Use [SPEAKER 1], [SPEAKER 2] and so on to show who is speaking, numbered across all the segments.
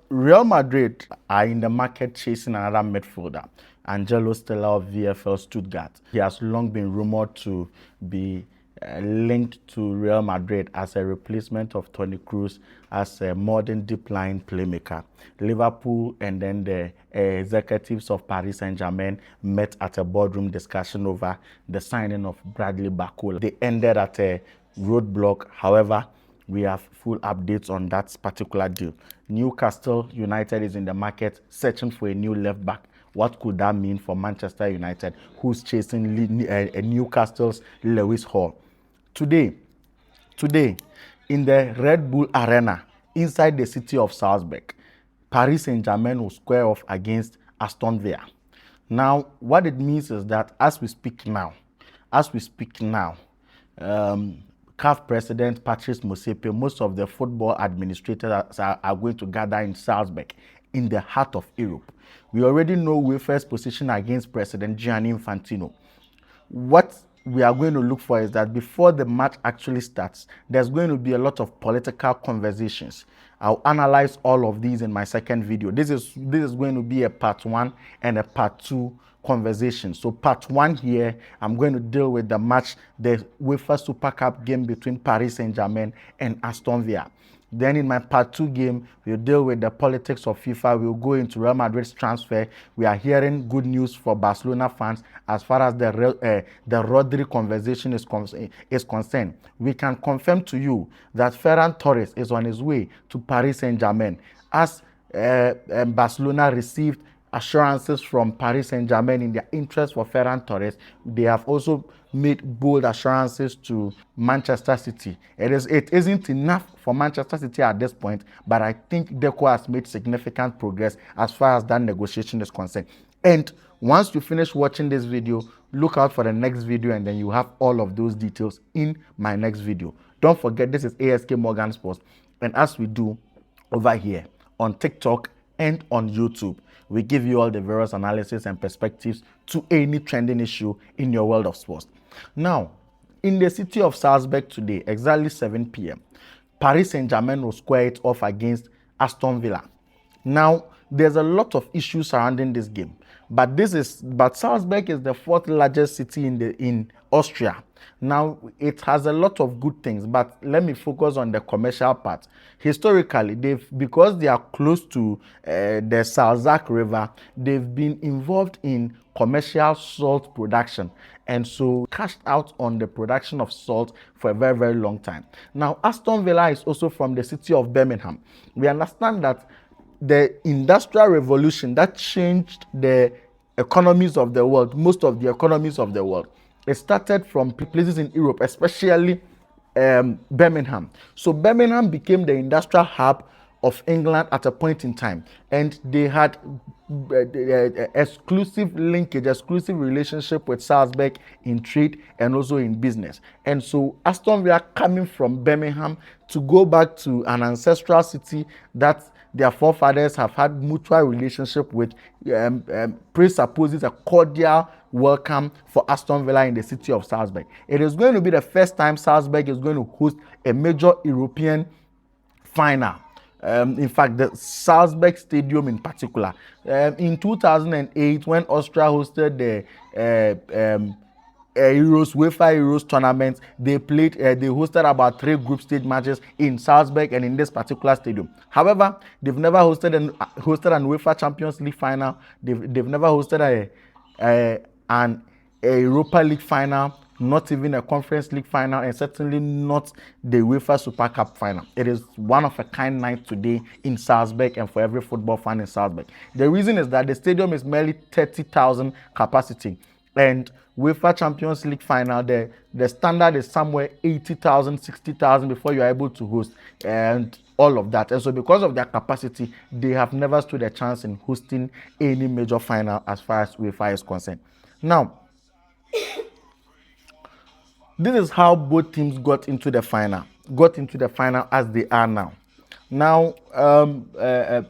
[SPEAKER 1] Real Madrid are in the market chasing another midfielder, Angelo Stella of VfL Stuttgart. He has long been rumored to be linked to Real Madrid as a replacement of Toni Kroos as a modern deep line playmaker. Liverpool and then the executives of Paris Saint-Germain met at a boardroom discussion over the signing of Bradley Barcola. They ended at a roadblock. However, we have full updates on that particular deal. Newcastle United is in the market searching for a new left back. What could that mean for Manchester United, who's chasing Newcastle's Lewis Hall? Today, in the Red Bull Arena, inside the city of Salzburg, Paris Saint-Germain will square off against Aston Villa. Now, what it means is that as we speak now, CAF President Patrice Motsepe, most of the football administrators are going to gather in Salzburg, in the heart of Europe. We already know UEFA's position against President Gianni Infantino. What we are going to look for is that before the match actually starts, there's going to be a lot of political conversations. I'll analyze all of these in my second video. This is going to be a part 1 and a part 2 conversation. So part 1 here, I'm going to deal with the match, the UEFA Super Cup game between Paris Saint-Germain and Aston Villa. Then in my part 2 game, we'll deal with the politics of FIFA. We'll go into Real Madrid's transfer. We are hearing good news for Barcelona fans as far as the Rodri conversation is concerned. We can confirm to you that Ferran Torres is on his way to Paris Saint-Germain as Barcelona received assurances from Paris Saint-Germain in their interest for Ferran Torres. They have also made bold assurances to Manchester City. It isn't enough for Manchester City at this point, but I think Deco has made significant progress as far as that negotiation is concerned. And once you finish watching this video, look out for the next video, and then you have all of those details in my next video. Don't forget, this is ASK Morgan Sports, and as we do over here on TikTok and on YouTube, we give you all the various analysis and perspectives to any trending issue in your world of sports. Now, in the city of Salzburg today, exactly 7 p.m., Paris Saint-Germain will square it off against Aston Villa. Now, there's a lot of issues surrounding this game, but Salzburg is the 4th largest city in Austria. Now, it has a lot of good things, but let me focus on the commercial part. Historically, because they are close to the Salzach River, they've been involved in commercial salt production, and so cashed out on the production of salt for a very, very long time. Now, Aston Villa is also from the city of Birmingham. We understand that the Industrial Revolution that changed the economies of the world, most of the economies of the world, it started from places in Europe, especially Birmingham. So Birmingham became the industrial hub of England at a point in time, and they had exclusive linkage, exclusive relationship with Salzburg in trade and also in business. And so Aston Villa, coming from Birmingham to go back to an ancestral city that their forefathers have had mutual relationship with, presupposes a cordial welcome for Aston Villa in the city of Salzburg. It is going to be the first time Salzburg is going to host a major European final. In fact, the Salzburg Stadium in particular. In 2008, when Austria hosted the UEFA Euros tournament, they hosted about 3 group stage matches in Salzburg and in this particular stadium. However, they've never hosted an UEFA Champions League final. They've never hosted an Europa League final, not even a Conference League final, and certainly not the UEFA Super Cup final. It is one of a kind night today in Salzburg and for every football fan in Salzburg. The reason is that the stadium is merely 30,000 capacity, and UEFA Champions League final, the standard is somewhere 80,000, 60,000 before you are able to host, and all of that. And so because of their capacity, they have never stood a chance in hosting any major final as far as UEFA is concerned. Now, this is how both teams got into the final as they are now. Now,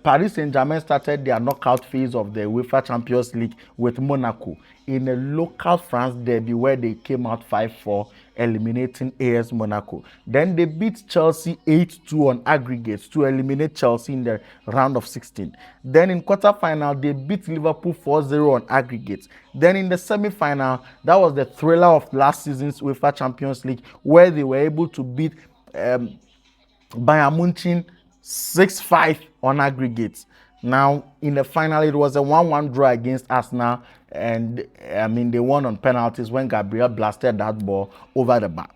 [SPEAKER 1] Paris Saint-Germain started their knockout phase of the UEFA Champions League with Monaco in a local France derby where they came out 5-4 eliminating AS Monaco. Then they beat Chelsea 8-2 on aggregates to eliminate Chelsea in the round of 16. Then in quarter-final, they beat Liverpool 4-0 on aggregates. Then in the semi-final, that was the thriller of last season's UEFA Champions League, where they were able to beat Bayern Munich 6-5 on aggregates. Now, in the final, it was a 1-1 draw against Arsenal, and they won on penalties when Gabriel blasted that ball over the bar.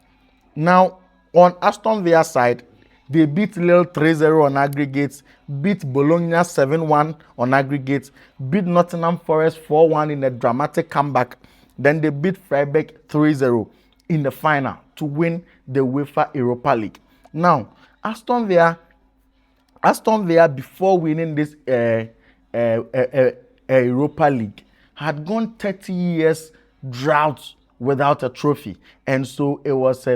[SPEAKER 1] Now, on Aston Villa side, they beat Lille 3-0 on aggregates, beat Bologna 7-1 on aggregates, beat Nottingham Forest 4-1 in a dramatic comeback. Then they beat Freiburg 3-0 in the final to win the UEFA Europa League. Now, Aston Villa, before winning this Europa League, had gone 30 years drought without a trophy, and so it was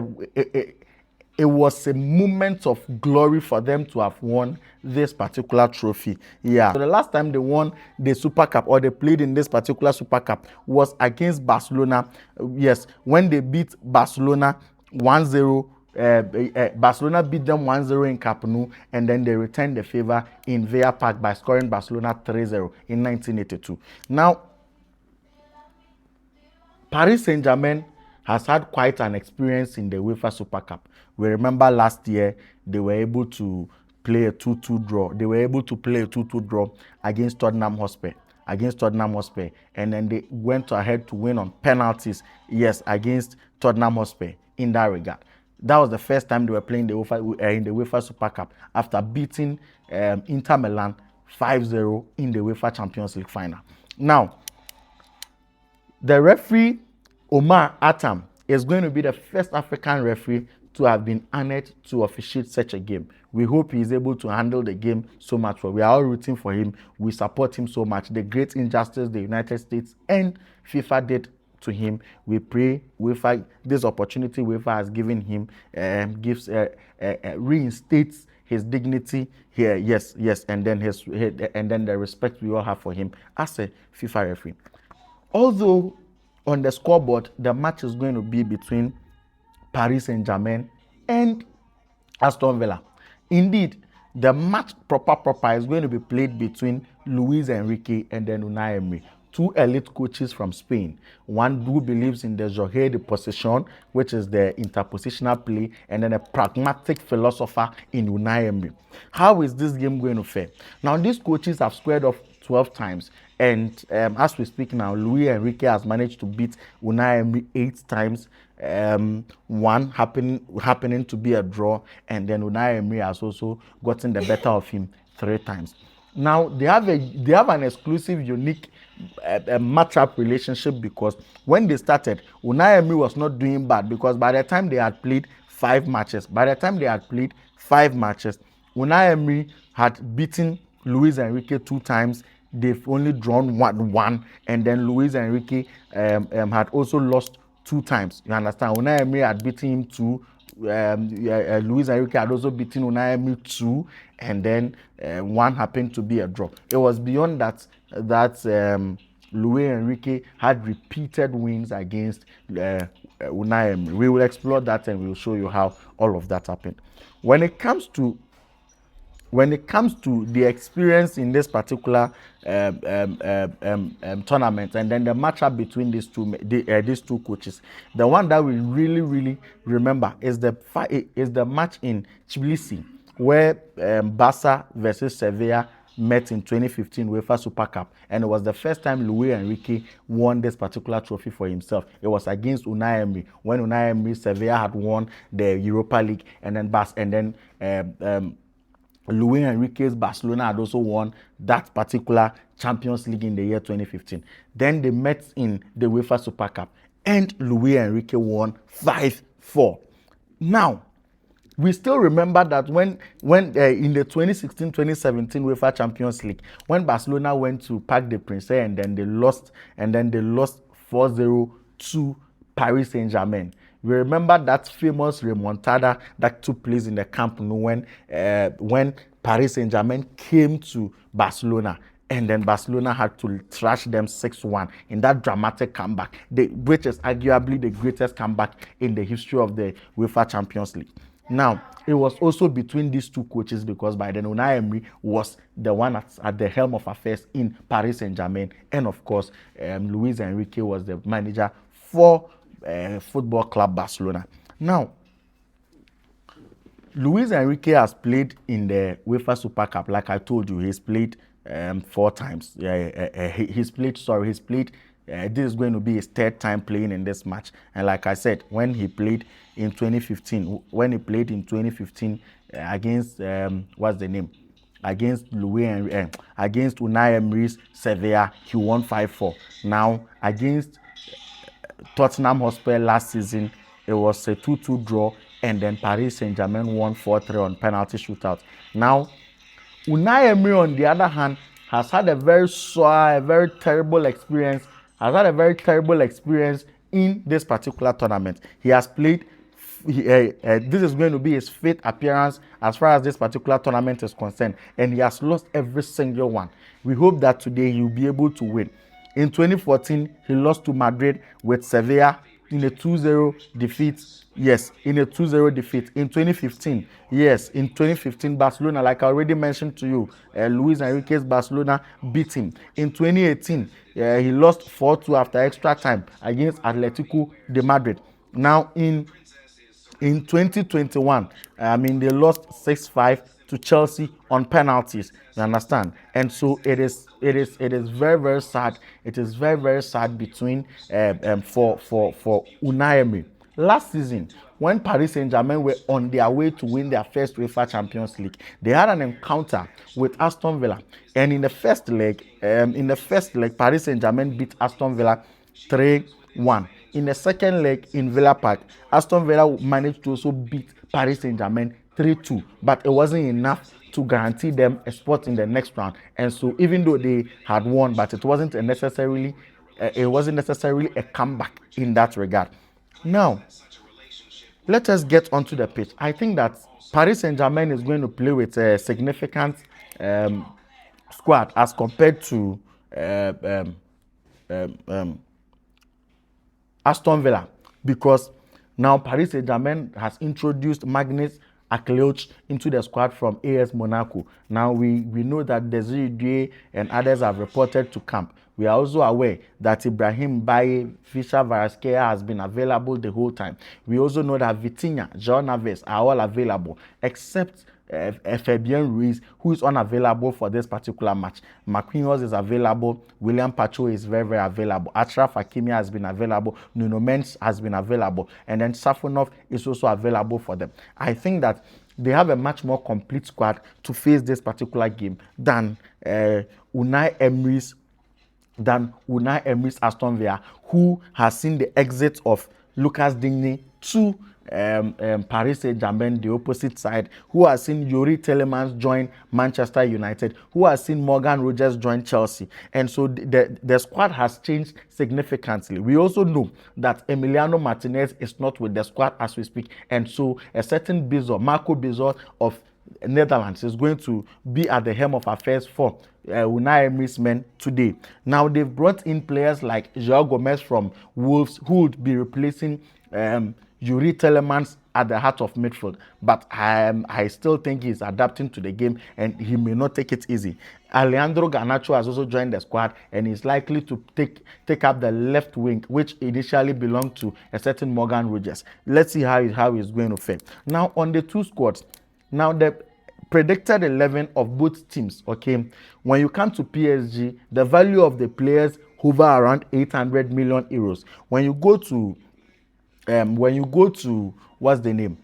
[SPEAKER 1] a moment of glory for them to have won this particular trophy. Yeah. So the last time they won the Super Cup, or they played in this particular Super Cup, was against Barcelona. Yes, when they beat Barcelona 1-0. Barcelona beat them 1-0 in Camp Nou, and then they returned the favor in Villa Park by scoring Barcelona 3-0 in 1982. Now, Paris Saint-Germain has had quite an experience in the UEFA Super Cup. We remember last year they were able to play a 2-2 draw. They were able to play a 2-2 draw against Tottenham Hotspur. And then they went ahead to win on penalties, yes, against Tottenham Hotspur in that regard. That was the first time they were playing in the UEFA Super Cup after beating Inter Milan 5-0 in the UEFA Champions League final. Now, the referee, Omar Atam, is going to be the first African referee to have been honored to officiate such a game. We hope he is able to handle the game so much well. We are all rooting for him. We support him so much. The great injustice the United States and FIFA did to him, we pray UEFA, this opportunity UEFA has given him, reinstates his dignity here, yes, and then the respect we all have for him as a FIFA referee. Although on the scoreboard, the match is going to be between Paris Saint-Germain and Aston Villa. Indeed, the match proper is going to be played between Luis Enrique and then Unai Emery, two elite coaches from Spain. One who believes in the jeu de possession, which is the interpositional play, and then a pragmatic philosopher in Unai Emery. How is this game going to fare? Now, these coaches have squared off 12 times, and as we speak now, Luis Enrique has managed to beat Unai Emery 8 times, one happening to be a draw, and then Unai Emery has also gotten the better of him 3 times. Now, they have an exclusive, unique matchup relationship, because when they started, Unai Emery was not doing bad, because by the time they had played 5 matches, Unai Emery had beaten Luis Enrique 2 times. They've only drawn 1-1, and then Luis Enrique had also lost 2 times. You understand? Unai Emery had beaten him 2. Luis Enrique had also beaten Unai Emery 2, and then 1 happened to be a draw. It was beyond that Luis Enrique had repeated wins against Unai Emery. We will explore that, and we will show you how all of that happened. When it comes to the experience in this particular tournament, and then the matchup between these two coaches, the one that we really remember is the match in Tbilisi, where Barca versus Sevilla met in 2015 UEFA Super Cup, and it was the first time Luis Enrique won this particular trophy for himself. It was against Unai Emery, when Unai Emery Sevilla had won the Europa League, and then Luis Enrique's Barcelona had also won that particular Champions League in the year 2015. Then they met in the UEFA Super Cup, and Luis Enrique won 5-4. Now, we still remember that when in the 2016-2017 UEFA Champions League, when Barcelona went to Parc des Princes, and then they lost 4-0 to Paris Saint-Germain. We remember that famous remontada that took place in the Camp Nou when Paris Saint-Germain came to Barcelona and then Barcelona had to thrash them 6-1 in that dramatic comeback, which is arguably the greatest comeback in the history of the UEFA Champions League. Now, it was also between these two coaches because by then Unai Emery was the one at the helm of affairs in Paris Saint-Germain, and of course, Luis Enrique was the manager for Football Club Barcelona. Now, Luis Enrique has played in the UEFA Super Cup. Like I told you, he's played 4 times. He's played. This is going to be his 3rd time playing in this match. And like I said, when he played in 2015, against what's the name? Against against Unai Emery's Sevilla, he won 5-4. Now against Tottenham Hotspur last season, it was a 2-2 draw, and then Paris Saint-Germain won 4-3 on penalty shootout. Now, Unai Emery, on the other hand, has had a very terrible experience. In this particular tournament. He has played. This is going to be his 5th appearance as far as this particular tournament is concerned, and he has lost every single one. We hope that today he will be able to win. In 2014, he lost to Madrid with Sevilla in a 2-0 defeat. Yes, in a 2-0 defeat. In 2015, Barcelona, like I already mentioned to you, Luis Enrique's Barcelona beat him. In 2018, he lost 4-2 after extra time against Atletico de Madrid. Now, in 2021, they lost 6-5 to Chelsea on penalties. You understand? And so it is very, very sad. It is very, very sad between for Unai Emery. Last season, when Paris Saint-Germain were on their way to win their first UEFA Champions League, they had an encounter with Aston Villa, and in the first leg, Paris Saint-Germain beat Aston Villa 3-1. In the second leg in Villa Park, Aston Villa managed to also beat Paris Saint-Germain 3-2, but it wasn't enough to guarantee them a spot in the next round. And so, even though they had won, but it wasn't necessarily a comeback in that regard. Now, let us get onto the pitch. I think that Paris Saint-Germain is going to play with a significant squad as compared to Aston Villa, because now Paris Saint-Germain has introduced Magnus Aklioch into the squad from AS Monaco. Now we know that Desiree Doué and others have reported to camp. We are also aware that Ibrahim Baye, Fisher Varaskea has been available the whole time. We also know that Vitinha, João Neves are all available, except Fabien Ruiz, who is unavailable for this particular match. Marquinhos is available. William Pacho is very, very available. Achraf Hakimi has been available. Nuno Mendes has been available. And then Safonov is also available for them. I think that they have a much more complete squad to face this particular game than Unai Emery's Aston Villa, who has seen the exit of Lucas Digne to Paris Saint-Germain, the opposite side, who has seen Yuri Tielemans join Manchester United, who has seen Morgan Rogers join Chelsea. And so the squad has changed significantly. We also know that Emiliano Martinez is not with the squad as we speak. And so a certain Marco Bizot of Netherlands is going to be at the helm of affairs for Unai Emery's men today. Now, they've brought in players like João Gomez from Wolves, who would be replacing Yuri Tielemans at the heart of midfield, but I still think he's adapting to the game and he may not take it easy. Alejandro Garnacho has also joined the squad and is likely to take up the left wing, which initially belonged to a certain Morgan Rogers. Let's see how he's going to fare. Now, on the two squads, now the predicted 11 of both teams, okay, when you come to PSG, the value of the players hover around 800 million euros. When you go to what's the name,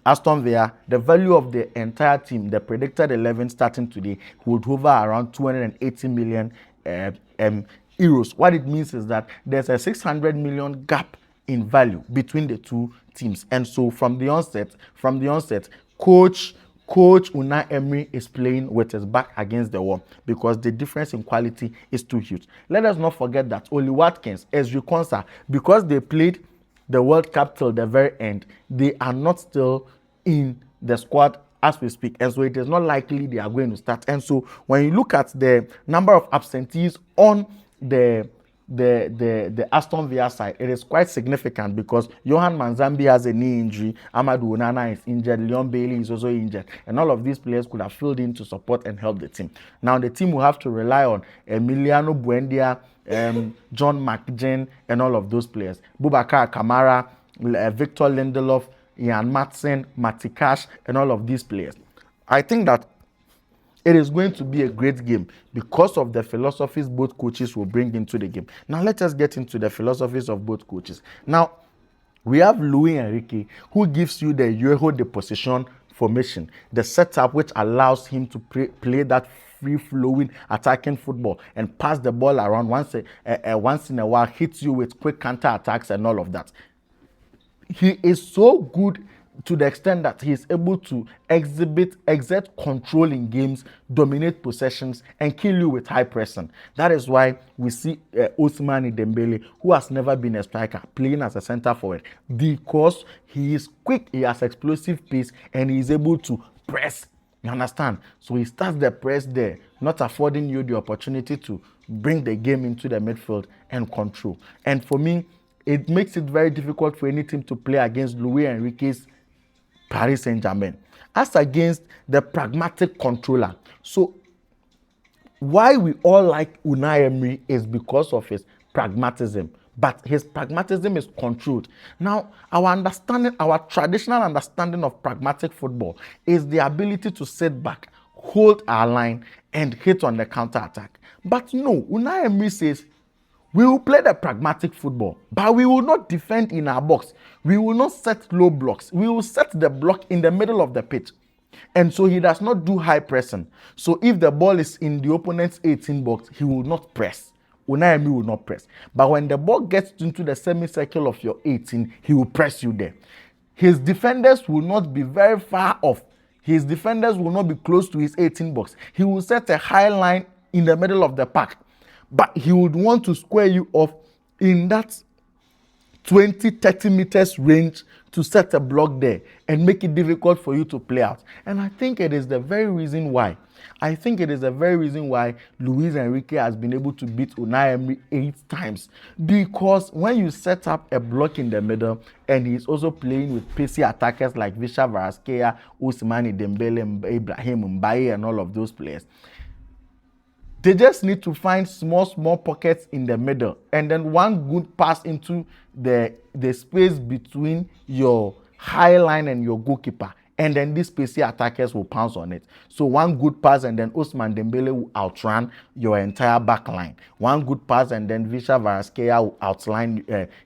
[SPEAKER 1] Aston Villa, the value of the entire team, the predicted 11 starting today, would hover around 280 million euros. What it means is that there's a 600 million gap in value between the two teams. And so from the onset, Coach Unai Emery is playing with his back against the wall because the difference in quality is too huge. Let us not forget that Oli Watkins, Ezri Konsa, because they played the World Cup till the very end, they are not still in the squad as we speak, and so it is not likely they are going to start. And so when you look at the number of absentees on the Aston Villa side, it is quite significant because Johan Manzambi has a knee injury, Amadou Onana is injured, Leon Bailey is also injured, and all of these players could have filled in to support and help the team. Now the team will have to rely on Emiliano Buendia, John McGinn, and all of those players. Boubacar Kamara, Victor Lindelof, Ian Matson, Matikash, and all of these players. I think that it is going to be a great game because of the philosophies both coaches will bring into the game. Now, let us get into the philosophies of both coaches. Now, we have Luis Enrique, who gives you the Euro de Possession formation, the setup which allows him to play that free-flowing attacking football and pass the ball around once in a while, hits you with quick counter-attacks and all of that. He is so good to the extent that he is able to exert control in games, dominate possessions, and kill you with high pressing. That is why we see Ousmane Dembele, who has never been a striker, playing as a center forward, because he is quick, he has explosive pace, and he is able to press. You understand? So he starts the press there, not affording you the opportunity to bring the game into the midfield and control. And for me, it makes it very difficult for any team to play against Luis Enrique's Paris Saint-Germain as against the pragmatic controller. So why we all like Unai Emery is because of his pragmatism, but his pragmatism is controlled. Now, our traditional understanding of pragmatic football is the ability to sit back, hold our line, and hit on the counter-attack. But no, Unai Emery says, we will play the pragmatic football, but we will not defend in our box. We will not set low blocks. We will set the block in the middle of the pitch. And so he does not do high pressing. So if the ball is in the opponent's 18 box, he will not press. Unai Emery will not press. But when the ball gets into the semicircle of your 18, he will press you there. His defenders will not be very far off. His defenders will not be close to his 18 box. He will set a high line in the middle of the park. But he would want to square you off in that 20-30 meters range to set a block there and make it difficult for you to play out. And I think it is the very reason why. Luis Enrique has been able to beat Unai Emery 8 times. Because when you set up a block in the middle and he's also playing with pacey attackers like Visha Varaskea, Ousmane Dembele, Ibrahim Mbaye, and all of those players, they just need to find small pockets in the middle, and then one good pass into the space between your high line and your goalkeeper, and then these pacey attackers will pounce on it. So one good pass, and then Ousmane Dembele will outrun your entire back line. One good pass, and then Visha Varaskea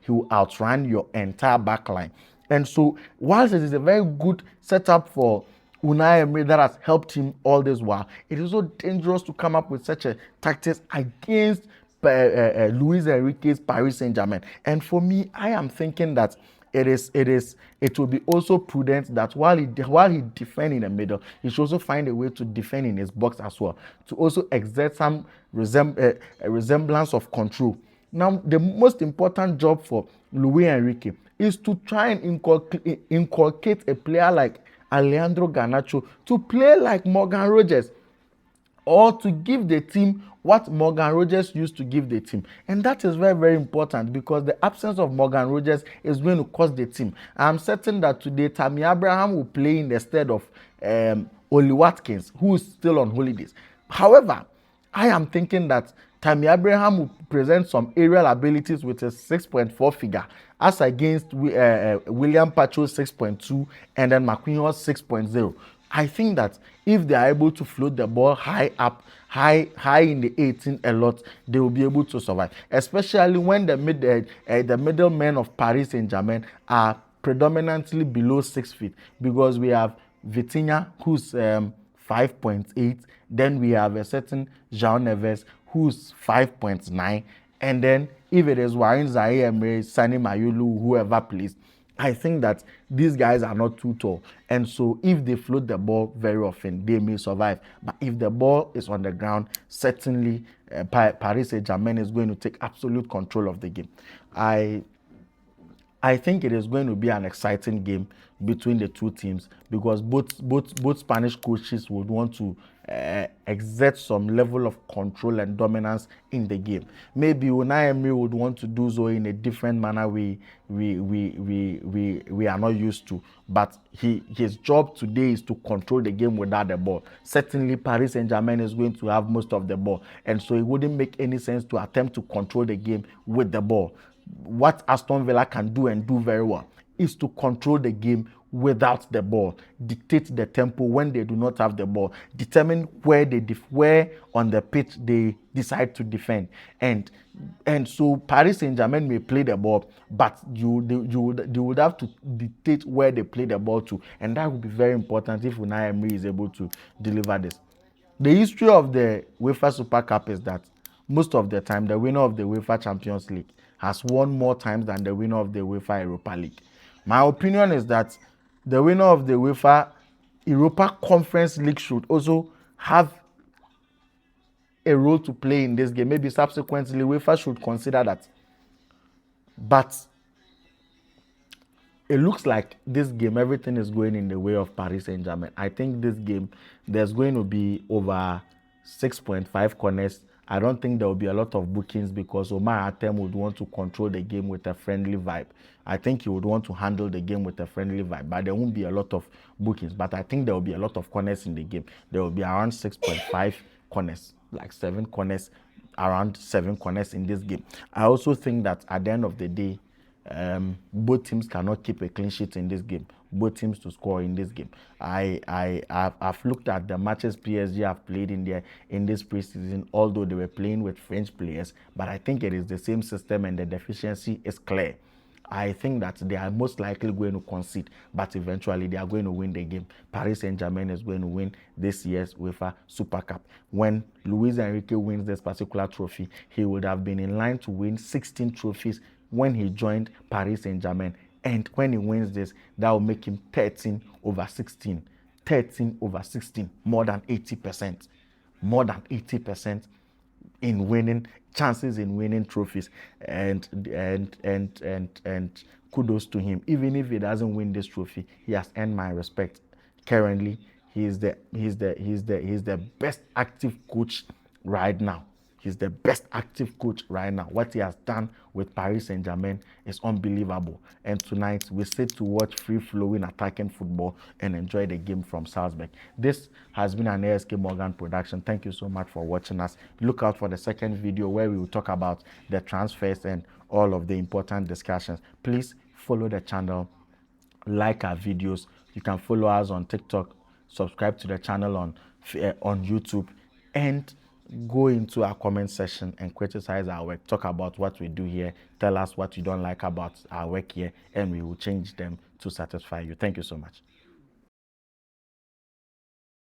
[SPEAKER 1] will outrun your entire back line. And so whilst it is a very good setup for Unai Emery that has helped him all this while, it is so dangerous to come up with such a tactics against Luis Enrique's Paris Saint-Germain. And for me, I am thinking that it will be also prudent that while he defends in the middle, he should also find a way to defend in his box as well, to also exert some resemblance of control. Now, the most important job for Luis Enrique is to try and inculcate a player like Alejandro Garnacho to play like Morgan Rogers, or to give the team what Morgan Rogers used to give the team. And that is very, very important, because the absence of Morgan Rogers is going to cost the team. I'm certain that today Tammy Abraham will play in the stead of Oli Watkins, who is still on holidays. However, I am thinking that Tammy Abraham will present some aerial abilities with a 6.4 figure, as against William Pacho's 6.2 and then McQueen's 6.0. I think that if they are able to float the ball high up, high in the 18 a lot, they will be able to survive. Especially when the middle men of Paris Saint-Germain are predominantly below 6 feet, because we have Vitinha, who's 5.8. Then we have a certain João Neves, who's 5.9. And then if it is Warren Zaire, Sani Mayulu, whoever plays, I think that these guys are not too tall. And so if they float the ball very often, they may survive. But if the ball is on the ground, certainly Paris Saint-Germain is going to take absolute control of the game. I I think it is going to be an exciting game between the two teams because both Spanish coaches would want to exert some level of control and dominance in the game. Maybe Unai Emery would want to do so in a different manner we are not used to. But his job today is to control the game without the ball. Certainly, Paris Saint-Germain is going to have most of the ball, and so it wouldn't make any sense to attempt to control the game with the ball. What Aston Villa can do and do very well is to control the game without the ball, dictate the tempo when they do not have the ball, determine where on the pitch they decide to defend, and so Paris Saint-Germain may play the ball, but you would have to dictate where they play the ball to, and that would be very important if Unai Emery is able to deliver this. The history of the UEFA Super Cup is that most of the time the winner of the UEFA Champions League has won more times than the winner of the UEFA Europa League. My opinion is that the winner of the UEFA Europa Conference League should also have a role to play in this game. Maybe subsequently UEFA should consider that. But it looks like this game, everything is going in the way of Paris Saint-Germain. I think this game, there's going to be over 6.5 corners. I don't think there will be a lot of bookings because Omar Atem would want to control the game with a friendly vibe. I think he would want to handle the game with a friendly vibe, but there won't be a lot of bookings. But I think there will be a lot of corners in the game. There will be around 6.5 corners, like 7 corners, around 7 corners in this game. I also think that at the end of the day, both teams cannot keep a clean sheet in this game. Both teams to score in this game. I've looked at the matches PSG have played in this preseason, although they were playing with French players, but I think it is the same system and the deficiency is clear. I think that they are most likely going to concede, but eventually they are going to win the game. Paris Saint-Germain is going to win this year's UEFA Super Cup. When Luis Enrique wins this particular trophy, he would have been in line to win 16 trophies when he joined Paris Saint-Germain. And when he wins this, that will make him 13 over 16. 13 over 16, more than 80%. More than 80% in winning chances in winning trophies, and kudos to him. Even if he doesn't win this trophy, he has earned my respect. Currently, he's the best active coach right now. He's the best active coach right now. What he has done with Paris Saint-Germain is unbelievable. And tonight, we sit to watch free-flowing attacking football and enjoy the game from Salzburg. This has been an ASK Morgan production. Thank you so much for watching us. Look out for the second video where we will talk about the transfers and all of the important discussions. Please follow the channel, like our videos. You can follow us on TikTok, subscribe to the channel on YouTube, and go into our comment section and criticize our work. Talk about what we do here. Tell us what you don't like about our work here, and we will change them to satisfy you. Thank you so much.